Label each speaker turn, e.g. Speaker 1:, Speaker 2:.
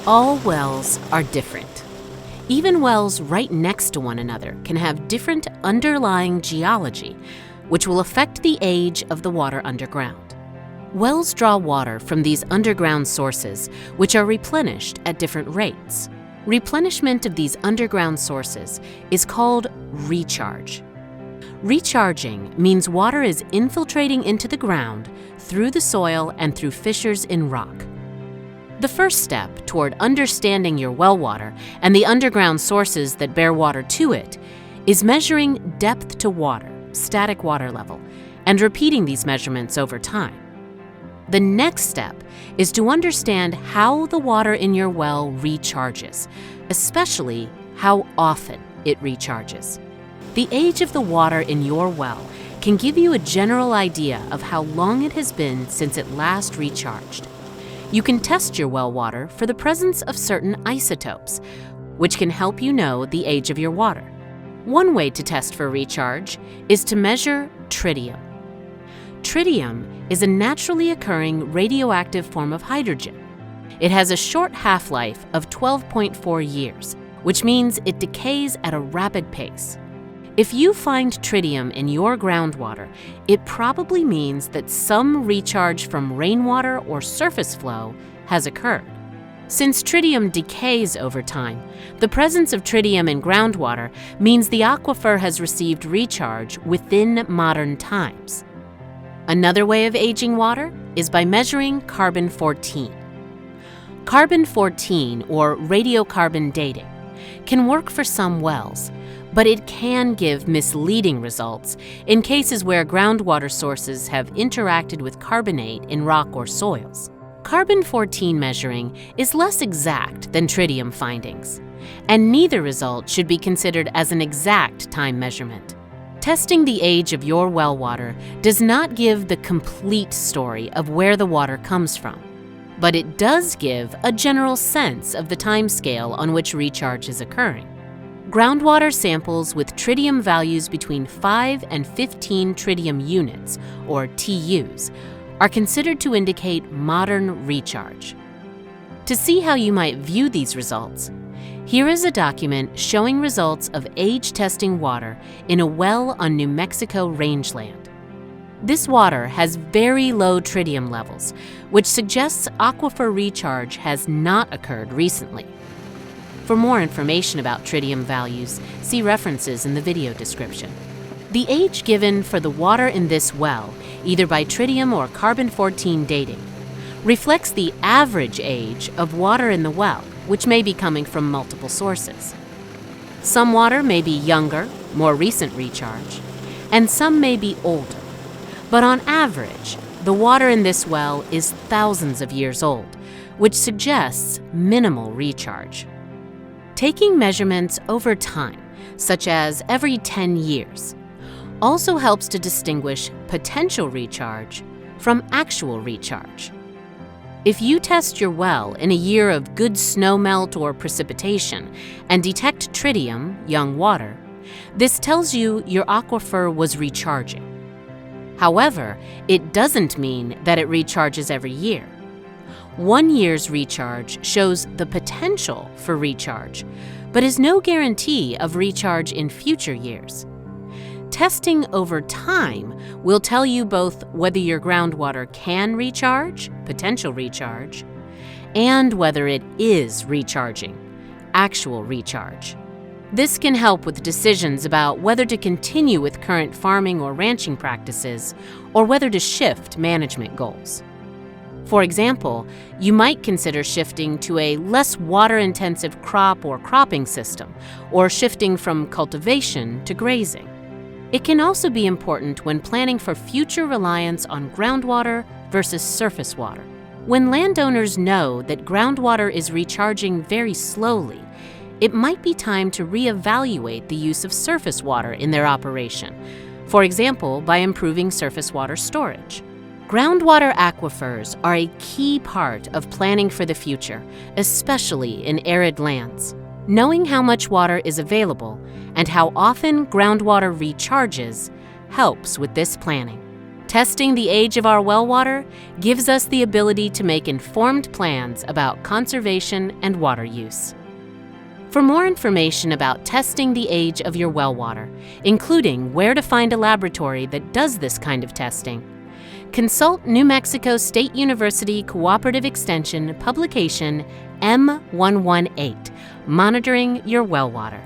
Speaker 1: All wells are different. Even wells right next to one another can have different underlying geology, which will affect the age of the water underground. Wells draw water from these underground sources, which are replenished at different rates. Replenishment of these underground sources is called recharge. Recharging means water is infiltrating into the ground through the soil and through fissures in rock. The first step toward understanding your well water and the underground sources that bear water to it is measuring depth to water, static water level, and repeating these measurements over time. The next step is to understand how the water in your well recharges, especially how often it recharges. The age of the water in your well can give you a general idea of how long it has been since it last recharged. You can test your well water for the presence of certain isotopes, which can help you know the age of your water. One way to test for recharge is to measure tritium. Tritium is a naturally occurring radioactive form of hydrogen. It has a short half-life of 12.4 years, which means it decays at a rapid pace. If you find tritium in your groundwater, it probably means that some recharge from rainwater or surface flow has occurred. Since tritium decays over time, the presence of tritium in groundwater means the aquifer has received recharge within modern times. Another way of aging water is by measuring carbon-14. Carbon-14, or radiocarbon dating, can work for some wells, but it can give misleading results in cases where groundwater sources have interacted with carbonate in rock or soils. Carbon-14 measuring is less exact than tritium findings, and neither result should be considered as an exact time measurement. Testing the age of your well water does not give the complete story of where the water comes from, but it does give a general sense of the timescale on which recharge is occurring. Groundwater samples with tritium values between 5 and 15 tritium units, or TUs, are considered to indicate modern recharge. To see how you might view these results, here is a document showing results of age testing water in a well on New Mexico rangeland. This water has very low tritium levels, which suggests aquifer recharge has not occurred recently. For more information about tritium values, see references in the video description. The age given for the water in this well, either by tritium or carbon-14 dating, reflects the average age of water in the well, which may be coming from multiple sources. Some water may be younger, more recent recharge, and some may be older. But on average, the water in this well is thousands of years old, which suggests minimal recharge. Taking measurements over time, such as every 10 years, also helps to distinguish potential recharge from actual recharge. If you test your well in a year of good snowmelt or precipitation and detect tritium, young water, this tells you your aquifer was recharging. However, it doesn't mean that it recharges every year. 1 year's recharge shows the potential for recharge, but is no guarantee of recharge in future years. Testing over time will tell you both whether your groundwater can recharge, potential recharge, and whether it is recharging, actual recharge. This can help with decisions about whether to continue with current farming or ranching practices, or whether to shift management goals. For example, you might consider shifting to a less water-intensive crop or cropping system, or shifting from cultivation to grazing. It can also be important when planning for future reliance on groundwater versus surface water. When landowners know that groundwater is recharging very slowly, it might be time to reevaluate the use of surface water in their operation, for example, by improving surface water storage. Groundwater aquifers are a key part of planning for the future, especially in arid lands. Knowing how much water is available and how often groundwater recharges helps with this planning. Testing the age of our well water gives us the ability to make informed plans about conservation and water use. For more information about testing the age of your well water, including where to find a laboratory that does this kind of testing, consult New Mexico State University Cooperative Extension Publication M118, Monitoring Your Well Water.